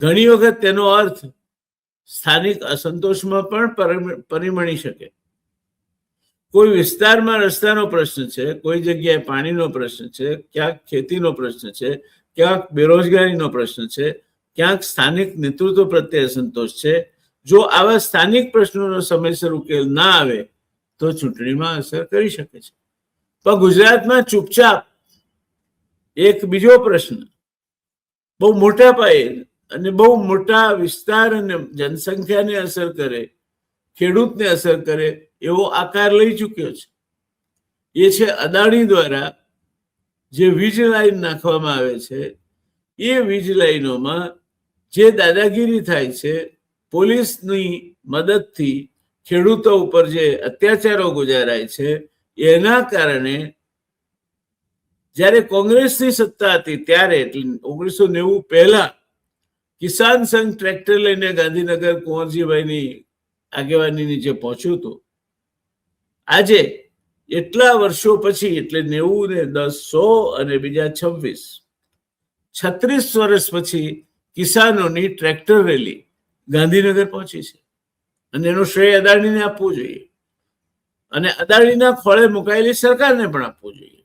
ઘણી વખત તેનો અર્થ સ્થાનિક અસંતોષમાં પણ પરિણમી શકે. કોઈ વિસ્તારમાં રસ્તાનો પ્રશ્ન છે, કોઈ જગ્યાએ પાણીનો પ્રશ્ન છે, ક્યાંક ખેતીનો પ્રશ્ન છે, ક્યાંક બેરોજગારીનો પ્રશ્ન છે, ક્યાંક સ્થાનિક નેતૃત્વ પ્રત્યે અસંતોષ છે. જો આવા સ્થાનિક પ્રશ્નોનો સમયસર ઉકેલ ના આવે તો ચૂંટણીમાં અસર કરી શકે છે. પણ ગુજરાતમાં ચૂપચાપ એક બીજો પ્રશ્ન બહુ મોટા પાયે અને બહુ મોટા વિસ્તાર અને જનસંખ્યાને અસર કરે, ખેડૂતને અસર કરે એવો આકાર લઈ ચૂક્યો છે. એ છે અદાણી દ્વારા જે વીજ લાઈન નાખવામાં આવે છે, એ વીજ લાઈનોમાં જે દાદાગીરી થાય છે, પોલીસની મદદથી ખેડૂતો ઉપર જે અત્યાચારો ગુજારાય છે, એના કારણે જ્યારે કોંગ્રેસની સત્તા હતી ત્યારે, એટલે 1990 પહેલા, કિસાન સંઘ ટ્રેક્ટર લઈને ગાંધીનગર કુંવરજીભાઈની આગેવાની નીચે પહોંચ્યું હતું. આજે એટલા વર્ષો પછી, એટલે 90 ને 10 100 અને બીજા 36 વર્ષ પછી કિસાનોની ટ્રેક્ટર રેલી ગાંધીનગર પહોંચી છે. અને એનો શ્રેય અદાણીને આપવું જોઈએ અને અદાણીના ખોળે મુકાયેલી સરકારને પણ આપવું જોઈએ.